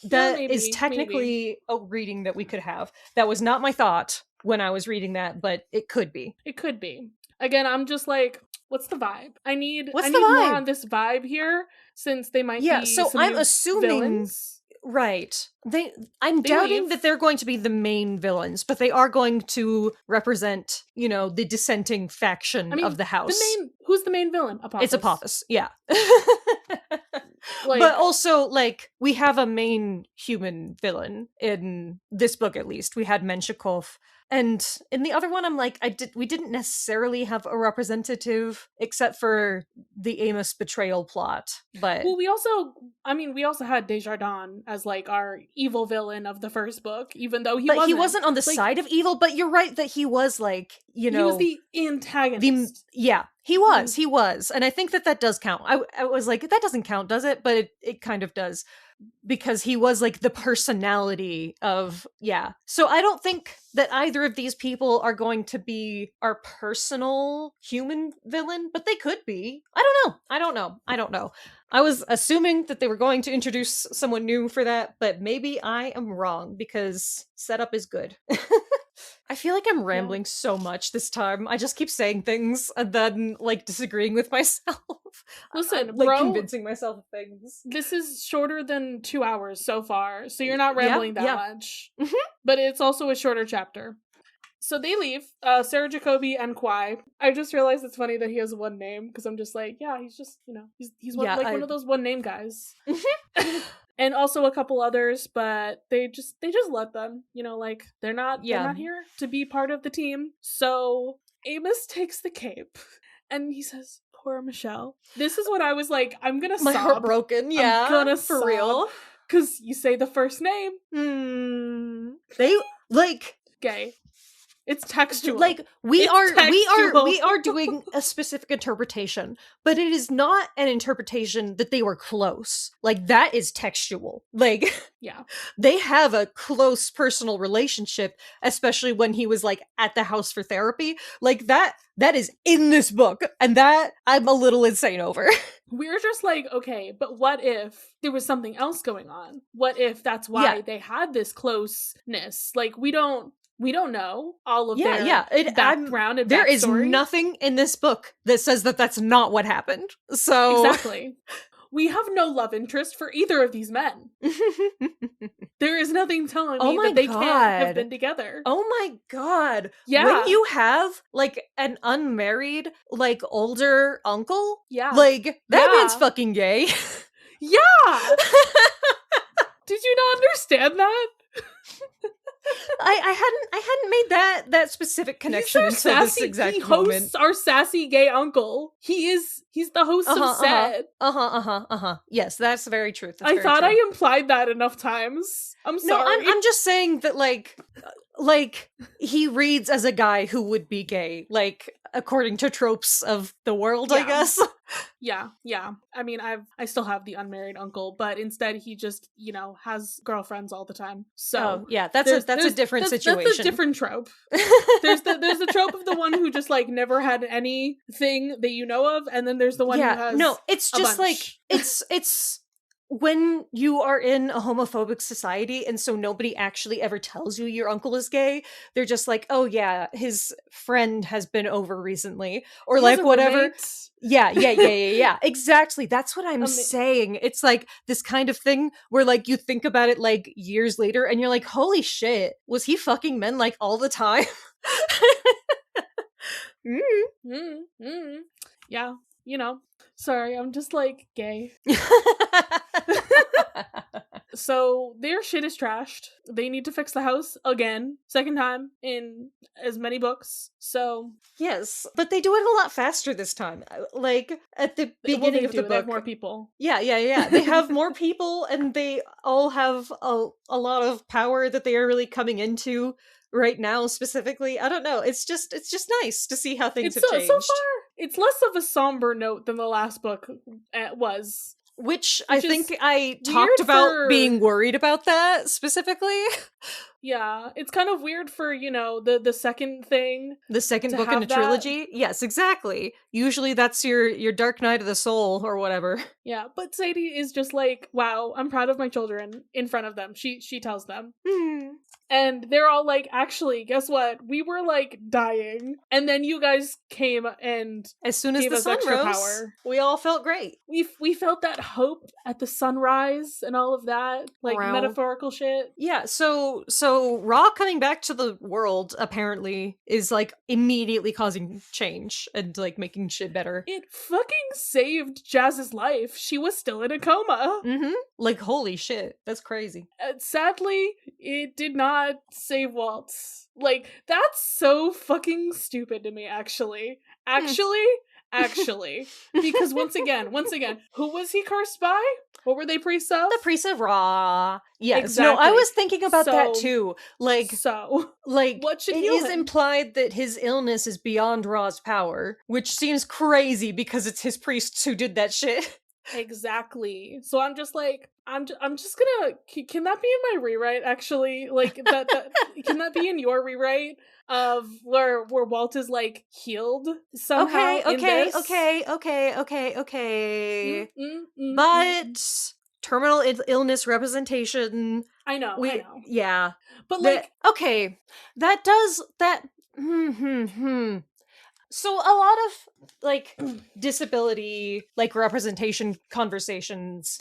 That maybe, is technically a reading that we could have. That was not my thought when I was reading that, but it could be. It could be. Again, I'm just like, what's the vibe? I need What's I the need more vibe? on this vibe here, since they might Yeah, be so some I'm new assuming villains. right. I'm They doubting leave. that they're going to be the main villains, but they are going to represent, you know, the dissenting faction I mean, of the house. Who's the main villain? Apophis. It's Apophis, yeah. Like, but also, like, we have a main human villain in this book, at least. We had Menshikov. And in the other one, I'm like, we didn't necessarily have a representative, except for the Amos betrayal plot. But well, we also had Desjardins as like our evil villain of the first book, even though he wasn't on the side of evil. But you're right that he was, like, you know, he was the antagonist. He was, and I think that does count. I was like, that doesn't count, does it? But it kind of does, because he was like the personality of, yeah. So I don't think that either of these people are going to be our personal human villain, but they could be. I don't know. I was assuming that they were going to introduce someone new for that, but maybe I am wrong, because setup is good. I feel like I'm rambling so much this time. I just keep saying things and then, like, disagreeing with myself. Listen, I'm, like, bro, convincing myself of things. This is shorter than 2 hours so far, so you're not rambling that much. Mhm. But it's also a shorter chapter. So they leave, Sarah Jacoby and Kwai. I just realized it's funny that he has one name, because I'm just like, yeah, he's just, you know, he's one, one of those one name guys. And also a couple others, but they just let them, you know, like, they're not here to be part of the team. So Amos takes the cape and he says, poor Michelle. This is what I was like, I'm gonna My sob. heart broken, yeah. I'm gonna for sob, real. because you say the first name. They, like, gay. It's textual. Like, we textual. are doing a specific interpretation, but it is not an interpretation that they were close. Like, that is textual. Like, yeah, they have a close personal relationship, especially when he was, like, at the house for therapy. Like, that is in this book, and that I'm a little insane over. We're just like, okay, but what if there was something else going on? What if that's why they had this closeness? Like, we don't know all of their background and there is backstory. nothing in this book that says that that's not what happened. So exactly. We have no love interest for either of these men. There is nothing telling me that they can't have been together. Oh my god. Yeah. When you have, like, an unmarried, like, older uncle, yeah, like, that man's fucking gay. Yeah. Did you not understand that? I hadn't made that specific connection until this exact moment. He hosts our sassy gay uncle. He's the host of Set. Yes, that's very true. I thought I implied that enough times. I'm sorry. No, I'm just saying that, like, he reads as a guy who would be gay, like, according to tropes of the world, I guess. Yeah. I mean, I still have the unmarried uncle, but instead he just, you know, has girlfriends all the time. So yeah, that's a different situation. That's a different trope. There's the trope of the one who just, like, never had anything that you know of, and then there's the one who has it's just like it's when you are in a homophobic society and so nobody actually ever tells you your uncle is gay, they're just like, oh yeah, his friend has been over recently, or he like whatever. Roommate. Yeah. Exactly. That's what I'm saying. It's like this kind of thing where, like, you think about it, like, years later and you're like, holy shit, was he fucking men, like, all the time? Yeah, you know. Sorry, I'm just, like, gay. So their shit is trashed. They need to fix the house again, second time in as many books. So Yes, but they do it a lot faster this time. Like at the beginning of the they have book, more people. Yeah. They have more people, and they all have a lot of power that they are really coming into right now. Specifically, I don't know. It's just nice to see how things have changed. So far, it's less of a somber note than the last book was. Which I think I weird talked about for- being worried about that specifically. Yeah, it's kind of weird for, the second thing. The second to book in have a that. trilogy? Yes, exactly. Usually that's your Dark Night of the Soul or whatever. Yeah, but Sadie is just like, wow, I'm proud of my children in front of them. She tells them. And they're all like, actually, guess what? We were like dying. And then you guys came and as soon as gave the us sun extra rose, power. we all felt great. We felt that hope at the sunrise and all of that, like Wow. metaphorical shit. Yeah, so Ra coming back to the world apparently is like immediately causing change and like making shit better. It fucking saved Jazz's life. She was still in a coma. Like holy shit, that's crazy. Sadly, it did not save Waltz. Like, that's so fucking stupid to me, actually. Actually. Because once again, who was he cursed by? What were they priests of? The priests of Ra. Yes. Exactly. No, I was thinking about that So- too. Like, what should it heal is him? implied that his illness is beyond Ra's power, which seems crazy because it's his priests who did that shit. Exactly. So I'm just like, I'm just gonna. Can that be in my rewrite? Actually, like that can that be in your rewrite of where Walt is like healed somehow? Okay. But terminal illness representation. I know. Yeah, But like, okay, that does that. So a lot of like disability, like representation conversations,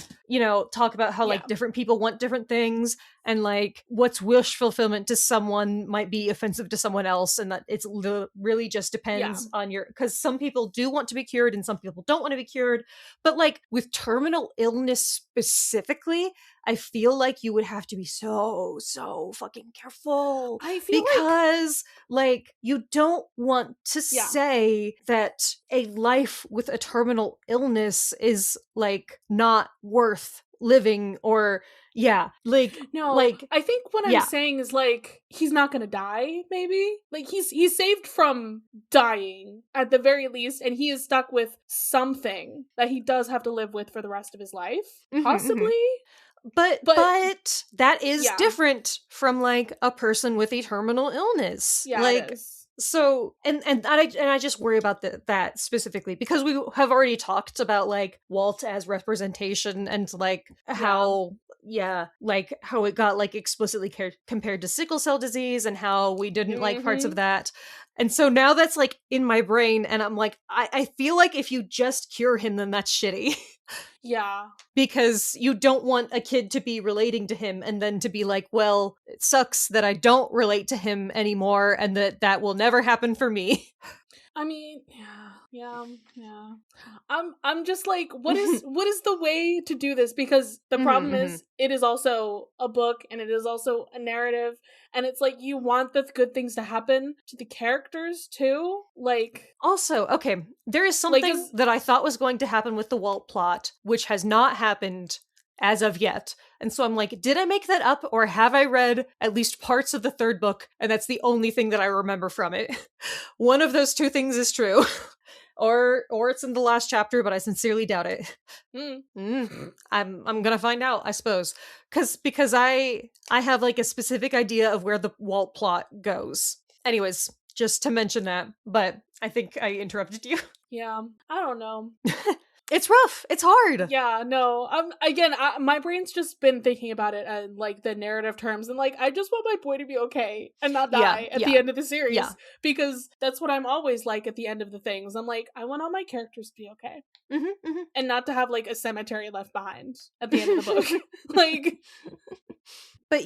talk about how like different people want different things, and like what's wish fulfillment to someone might be offensive to someone else, and that it's really just depends on because some people do want to be cured and some people don't want to be cured. But like with terminal illness specifically, I feel like you would have to be so fucking careful. I feel because like you don't want to say that a life with a terminal illness is like not worth living, or no, like I think what I'm saying is like he's not gonna die. Maybe like he's saved from dying at the very least, and he is stuck with something that he does have to live with for the rest of his life, possibly. But that is different from like a person with a terminal illness. Yeah, like it is. So and I just worry about that specifically because we have already talked about like Walt as representation and like how like how it got like explicitly compared to sickle cell disease and how we didn't like parts of that. And so now that's like in my brain and I'm like, I feel like if you just cure him, then that's shitty. Yeah. Because you don't want a kid to be relating to him and then to be like, well, it sucks that I don't relate to him anymore and that will never happen for me. I mean, yeah. I'm just like, what is the way to do this? Because the problem is it is also a book and it is also a narrative, and it's like you want the good things to happen to the characters too. Like, also, okay, there is something that I thought was going to happen with the Walt plot, which has not happened as of yet. And so I'm like, did I make that up, or have I read at least parts of the third book and that's the only thing that I remember from it? One of those two things is true. Or it's in the last chapter, but I sincerely doubt it. I'm gonna find out, I suppose, because I have like a specific idea of where the Walt plot goes. Anyways, just to mention that, but I think I interrupted you. Yeah, I don't know. It's rough. It's hard. Yeah, no. My brain's just been thinking about it in like the narrative terms, and like I just want my boy to be okay and not die at the end of the series. Yeah. Because that's what I'm always like at the end of the things. I'm like, I want all my characters to be okay, and not to have like a cemetery left behind at the end of the book. Like, but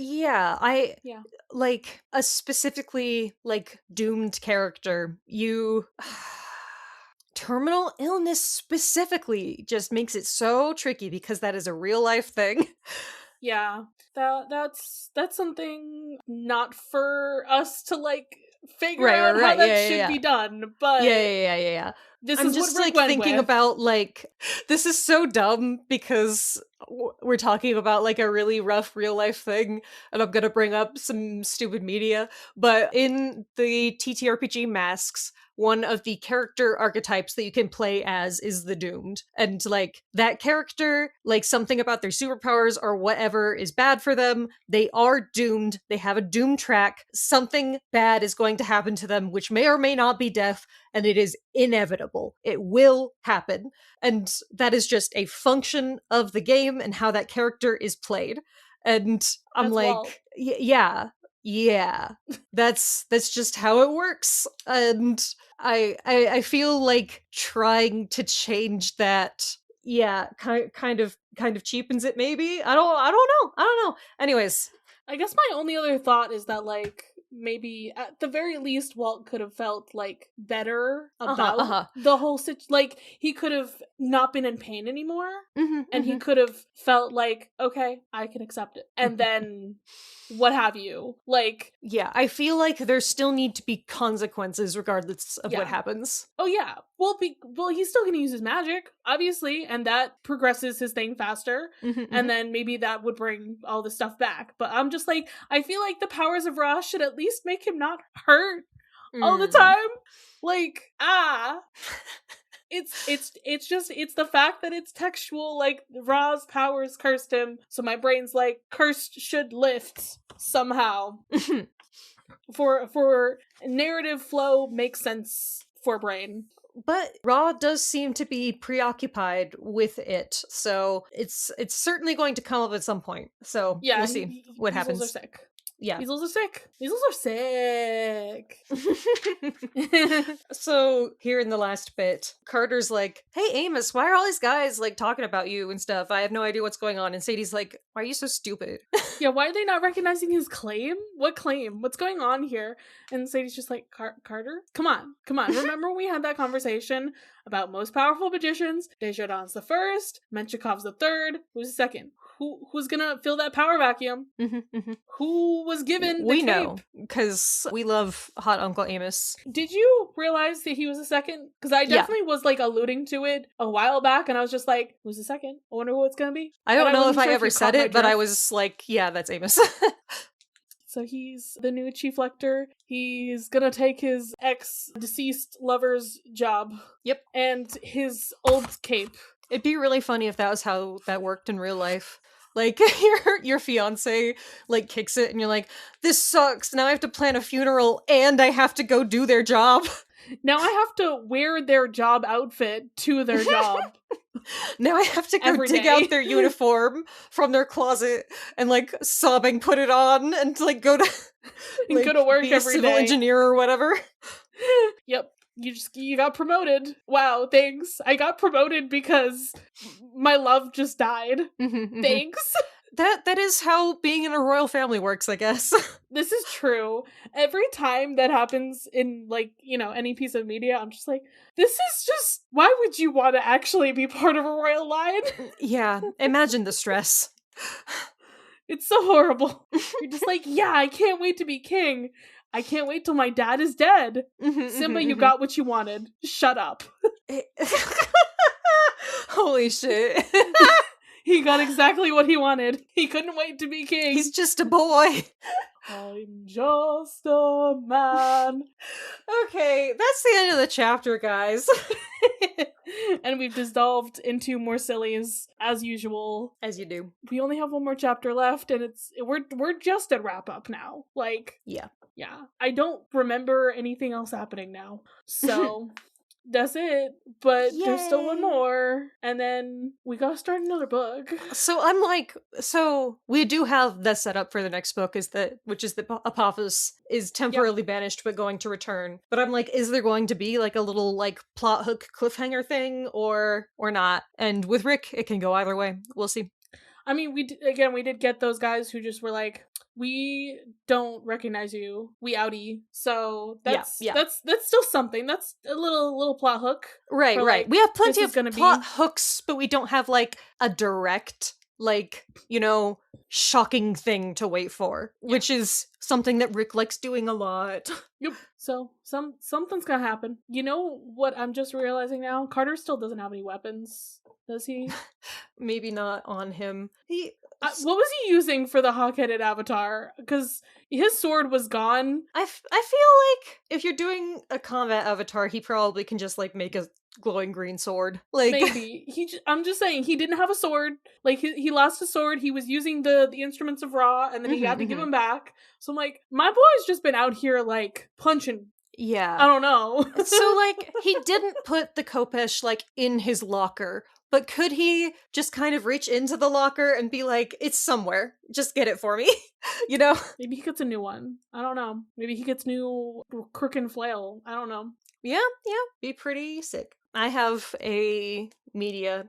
like a specifically like doomed character, you. Terminal illness specifically just makes it so tricky because that is a real life thing. Yeah. That's something not for us to like figure out how that should be done, but yeah. this I'm is just what Rick like went thinking with. about like, this is so dumb because we're talking about like a really rough real life thing, and I'm gonna bring up some stupid media, but in the TTRPG Masks, one of the character archetypes that you can play as is the Doomed. And like that character, like something about their superpowers or whatever is bad for them. They are doomed. They have a doom track. Something bad is going to happen to them, which may or may not be death, and it is inevitable. It will happen. And that is just a function of the game and how that character is played. And I'm That's like, Walt. yeah, that's just how it works. And I feel like trying to change that, kind of cheapens it. Maybe I don't know. Anyways, I guess my only other thought is that like maybe at the very least Walt could have felt like better about the whole like he could have not been in pain anymore, and he could have felt like, okay, I can accept it, and then what have you, like, yeah, I feel like there still need to be consequences regardless of what happens. Oh yeah, well he's still gonna use his magic, obviously, and that progresses his thing faster, and then maybe that would bring all the stuff back. But I'm just like, I feel like the powers of Ra should at least make him not hurt all the time. Like, it's just the fact that it's textual, like Ra's powers cursed him, so my brain's like, cursed should lift somehow. For narrative flow makes sense for brain. But Ra does seem to be preoccupied with it, so it's certainly going to come up at some point. So yeah, we'll see what happens. Weasels are sick. Yeah. Weasels are sick. Weasels are sick. So here in the last bit, Carter's like, hey Amos, why are all these guys like talking about you and stuff? I have no idea what's going on. And Sadie's like, why are you so stupid? Yeah, why are they not recognizing his claim? What claim? What's going on here? And Sadie's just like, Carter? Come on. Remember when we had that conversation about most powerful magicians? Desjardins the first, Menchikov's the third. Who's the second? Who's gonna fill that power vacuum? Who was given the We cape? know, because we love hot Uncle Amos. Did you realize that he was a second? Because I definitely was like alluding to it a while back, and I was just like, who's the second? I wonder who it's gonna be. I don't know if I ever you said caught my it, but I drift. was like, yeah, that's Amos. So he's the new chief lector. He's gonna take his ex-deceased lover's job. Yep. And his old cape. It'd be really funny if that was how that worked in real life. Like, your fiance, like, kicks it, and you're like, this sucks, now I have to plan a funeral, and I have to go do their job. Now I have to wear their job outfit to their job. Now I have to go Every dig day. out their uniform from their closet, and, like, sobbing put it on, and, like, go to... Like, go to work be a every civil day. engineer or whatever. Yep. You got promoted. Wow, thanks. I got promoted because my love just died. Thanks. That is how being in a royal family works, I guess. This is true. Every time that happens in, like, you know, any piece of media, I'm just like, this is just, why would you want to actually be part of a royal line? Yeah, imagine the stress. It's so horrible. You're just like, yeah, I can't wait to be king. I can't wait till my dad is dead. Simba, you got what you wanted. Shut up. Holy shit. He got exactly what he wanted. He couldn't wait to be king. He's just a boy. I'm just a man. Okay, that's the end of the chapter, guys. And we've dissolved into more sillies, as usual. As you do. We only have one more chapter left, and we're just at wrap up now. Like, yeah. I don't remember anything else happening now. So that's it. But there's still one more, and then we gotta start another book. So I'm like, so we do have the setup for the next book, which is that Apophis is temporarily banished but going to return. But I'm like, is there going to be like a little like plot hook cliffhanger thing or not? And with Rick, it can go either way. We'll see. I mean, we did get those guys who just were like, we don't recognize you. We outie. So that's still something. That's a little plot hook. Right. Like, we have plenty of plot hooks, but we don't have like a direct like, shocking thing to wait for, which is something that Rick likes doing a lot. Yep. So something's gonna happen. You know what I'm just realizing now? Carter still doesn't have any weapons, does he? Maybe not on him. What was he using for the hawk-headed avatar? Because his sword was gone. I feel like if you're doing a combat avatar, he probably can just like make a glowing green sword. Like maybe I'm just saying he didn't have a sword. Like he lost his sword. He was using the instruments of Ra, and then he had to give them back. So I'm like, my boy's just been out here like punching. Yeah, I don't know. So like he didn't put the Kopesh like in his locker. But could he just kind of reach into the locker and be like, it's somewhere, just get it for me? Maybe he gets a new one. I don't know. Maybe he gets new crook and flail. I don't know. Yeah, be pretty sick. I have a media.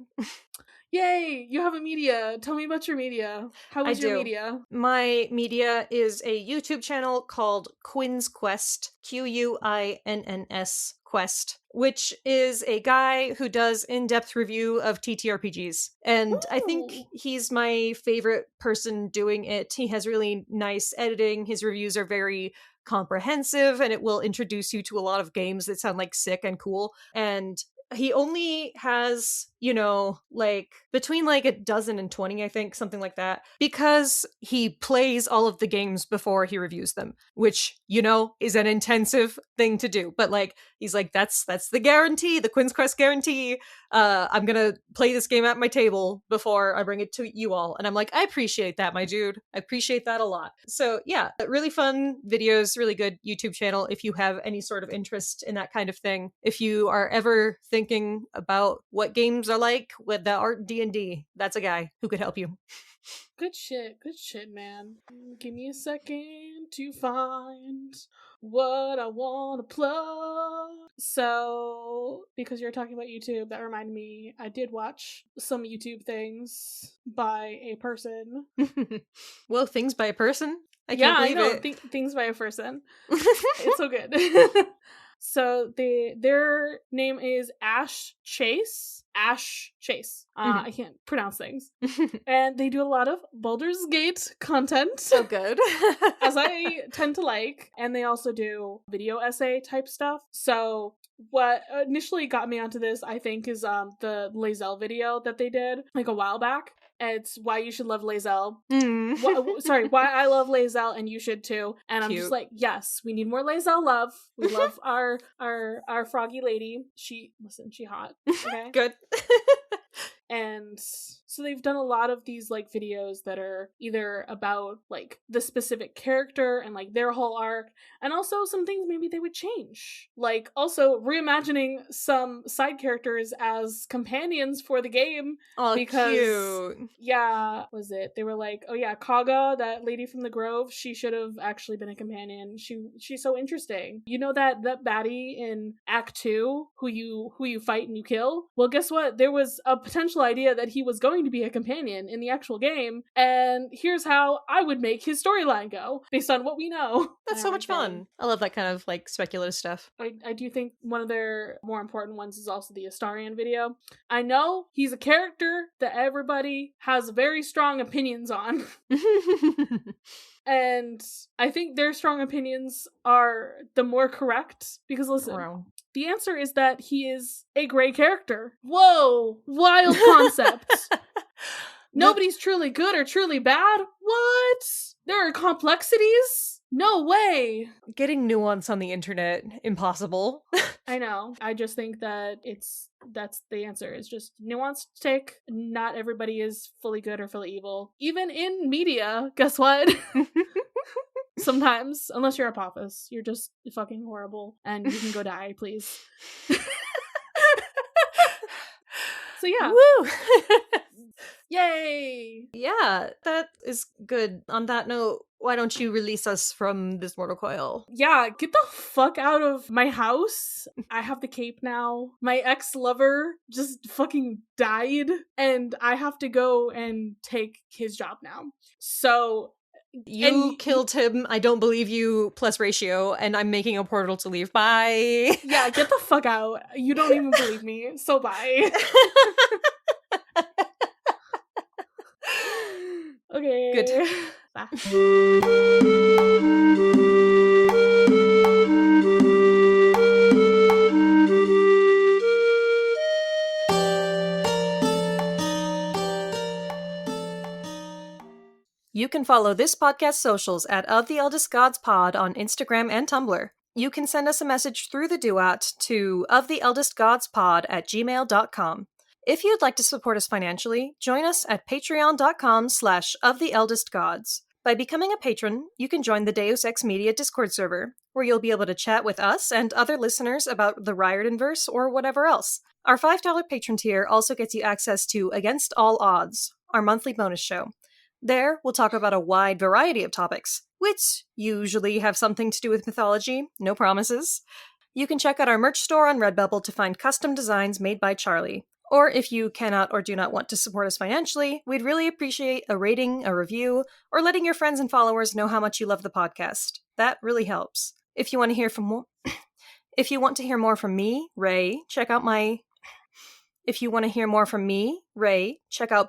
Yay, you have a media. Tell me about your media. How was your media? My media is a YouTube channel called Quinn's Quest, Quinns Quest, which is a guy who does in-depth review of TTRPGs. And Ooh. I think he's my favorite person doing it. He has really nice editing. His reviews are very comprehensive, and it will introduce you to a lot of games that sound like sick and cool. And he only has, like between like a dozen and 20, I think, something like that, because he plays all of the games before he reviews them, which, is an intensive thing to do. But like, he's like, that's the guarantee, the Quinn's Quest guarantee. I'm gonna play this game at my table before I bring it to you all. And I'm like, I appreciate that, my dude. I appreciate that a lot. So yeah, really fun videos, really good YouTube channel if you have any sort of interest in that kind of thing. If you are ever thinking about what games are like with that aren't D&D, that's a guy who could help you. Good shit, man. Give me a second to find what I want to plug. So, because you're talking about YouTube, that reminded me, I did watch some YouTube things by a person. Well, things by a person? I can't believe it. Things by a person. It's so good. So their name is Ash Chase. I can't pronounce things. And they do a lot of Baldur's Gate content. So good. As I tend to like. And they also do video essay type stuff. So what initially got me onto this, I think, is the Lae'zel video that they did like a while back. It's why you should love Lae'zel. Why I love Lae'zel and you should too. And I'm just like, yes, we need more Lae'zel love. We love our froggy lady. She hot. Okay. Good. And so they've done a lot of these like videos that are either about like the specific character and like their whole arc, and also some things maybe they would change, like also reimagining some side characters as companions for the game. Oh, because cute. Yeah, was it? They were like, oh yeah, Kaga, that lady from the Grove, she should have actually been a companion. She's so interesting. You know that baddie in Act 2 who you fight and you kill? Well, guess what? There was a potential idea that he was going to be a companion in the actual game, and here's how I would make his storyline go based on what we know. That's so much fun. I love that kind of like speculative stuff. I do think one of their more important ones is also the Astarion video. I know he's a character that everybody has very strong opinions on. And I think their strong opinions are the more correct, because listen, the answer is that he is a gray character. Whoa, wild concept. Nobody's truly good or truly bad? What? There are complexities? No way. Getting nuance on the internet, impossible. I know. I just think that that's the answer. It's just nuanced take. Not everybody is fully good or fully evil. Even in media, guess what? Sometimes, unless you're Apophis, you're just fucking horrible and you can go die, please. So yeah. Woo! Yay! Yeah, that is good. On that note, why don't you release us from this mortal coil? Yeah, get the fuck out of my house. I have the cape now. My ex-lover just fucking died, and I have to go and take his job now. So... You killed him, I don't believe you, plus ratio, and I'm making a portal to leave. Bye! Yeah, get the fuck out. You don't even believe me, so bye. Okay. Good. Bye. You can follow this podcast socials at Of the Eldest Gods Pod on Instagram and Tumblr. You can send us a message through the duat to oftheeldestgodspod@gmail.com. If you'd like to support us financially, join us at patreon.com/oftheeldestgods. By becoming a patron, you can join the Deus Ex Media Discord server, where you'll be able to chat with us and other listeners about the Riordanverse or whatever else. Our $5 patron tier also gets you access to Against All Odds, our monthly bonus show. There, we'll talk about a wide variety of topics, which usually have something to do with mythology, no promises. You can check out our merch store on Redbubble to find custom designs made by Charlie. Or if you cannot or do not want to support us financially, we'd really appreciate a rating, a review, or letting your friends and followers know how much you love the podcast. That really helps. If you want to hear more from me, Raye, check out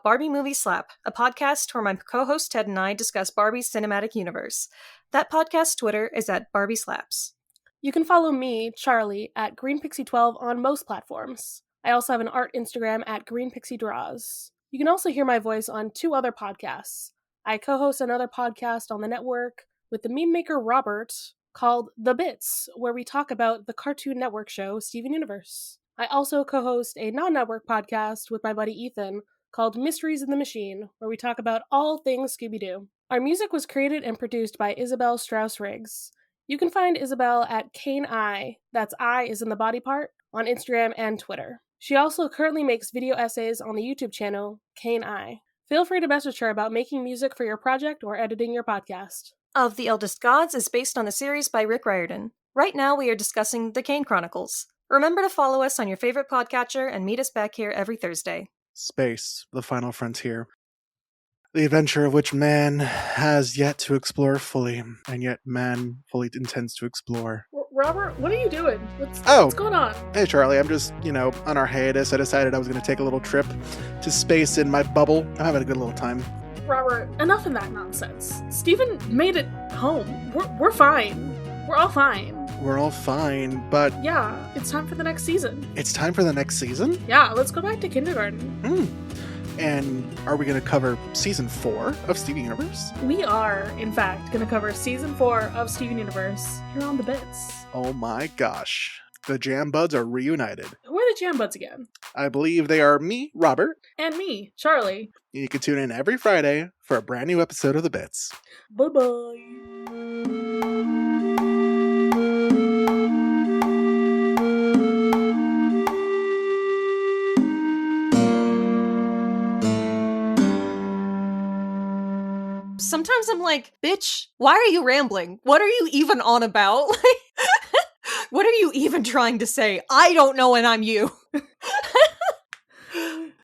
Barbie Movie Slap, a podcast where my co-host Ted and I discuss Barbie's cinematic universe. That podcast Twitter is at Barbie Slaps. You can follow me, Charlie, at GreenPixie12 on most platforms. I also have an art Instagram at GreenPixieDraws. You can also hear my voice on 2 other podcasts. I co-host another podcast on the network with the meme maker Robert called The Bits, where we talk about the Cartoon Network show Steven Universe. I also co-host a non-network podcast with my buddy Ethan called Mysteries in the Machine, where we talk about all things Scooby-Doo. Our music was created and produced by Isabel Strauss-Riggs. You can find Isabel at Kane I, that's I is in the body part, on Instagram and Twitter. She also currently makes video essays on the YouTube channel Kane I. Feel free to message her about making music for your project or editing your podcast. Of the Eldest Gods is based on the series by Rick Riordan. Right now we are discussing The Kane Chronicles. Remember to follow us on your favorite podcatcher and meet us back here every Thursday. Space, the final frontier. The adventure of which man has yet to explore fully, and yet man fully intends to explore. Robert, what are you doing? What's going on? Hey, Charlie, I'm just, on our hiatus. I decided I was going to take a little trip to space in my bubble. I'm having a good little time. Robert, enough of that nonsense. Steven made it home. We're fine. We're all fine. We're all fine, but... Yeah, it's time for the next season. It's time for the next season? Yeah, let's go back to kindergarten. And are we going to cover season 4 of Steven Universe? We are, in fact, going to cover season 4 of Steven Universe here on The Bits. Oh my gosh. The Jam Buds are reunited. Who are the Jam Buds again? I believe they are me, Robert. And me, Charlie. You can tune in every Friday for a brand new episode of The Bits. Bye-bye. Sometimes I'm like, bitch, why are you rambling? What are you even on about? What are you even trying to say? I don't know, and I'm you.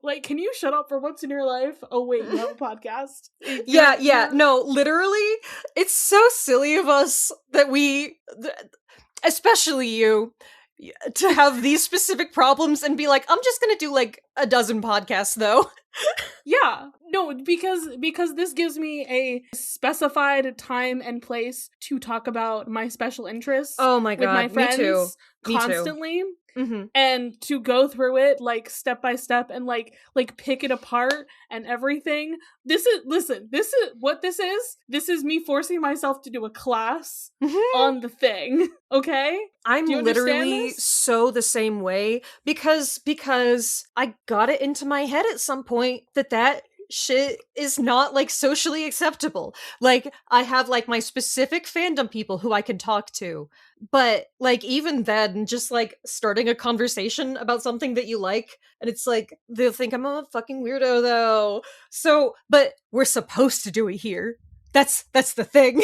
Like, can you shut up for once in your life? Oh, wait, you have a podcast? Yeah, no, literally, it's so silly of us that we, especially you, to have these specific problems and be like, I'm just gonna do like a dozen podcasts, though. Yeah, no, because this gives me a specified time and place to talk about my special interests. Oh my god, with my friends me too. Constantly. Mm-hmm. And to go through it like step by step and like pick it apart and everything. This is what this is. This is me forcing myself to do a class on the thing. Okay? I'm literally so the same way because I got it into my head at some point that shit is not like socially acceptable. Like I have like my specific fandom people who I can talk to, but like even then just like starting a conversation about something that you like and it's like they'll think I'm a fucking weirdo though. So but we're supposed to do it here. That's the thing.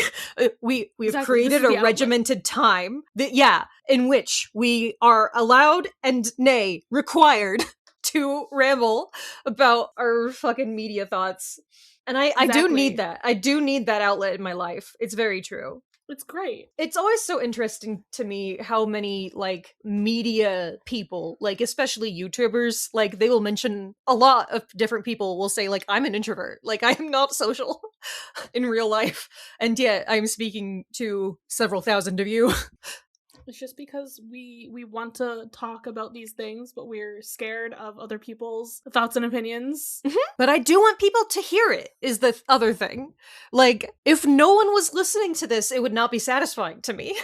We've exactly. Created a regimented time that in which we are allowed and nay required to ramble about our fucking media thoughts. And I do need that. I do need that outlet in my life. It's very true. It's great. It's always so interesting to me how many like media people, like especially YouTubers, like they will mention a lot of different people will say like I'm an introvert, like I am not social in real life, and yet I'm speaking to several thousand of you. It's just because we want to talk about these things, but we're scared of other people's thoughts and opinions. But I do want people to hear it, is the other thing. Like, if no one was listening to this, it would not be satisfying to me.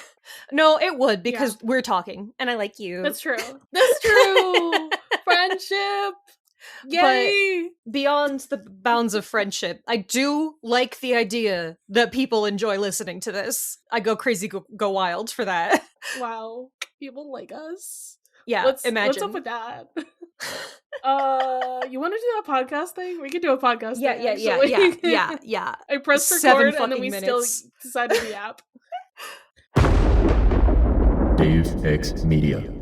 No, it would, because we're talking, and I like you. That's true. That's true. Friendship. Yay! But beyond the bounds of friendship, I do like the idea that people enjoy listening to this. I go crazy, go wild for that. Wow. People like us. Yeah, imagine. What's up with that? You want to do that podcast thing? We could do a podcast thing. Yeah. I pressed record and then we still decided the app. Dave X Media.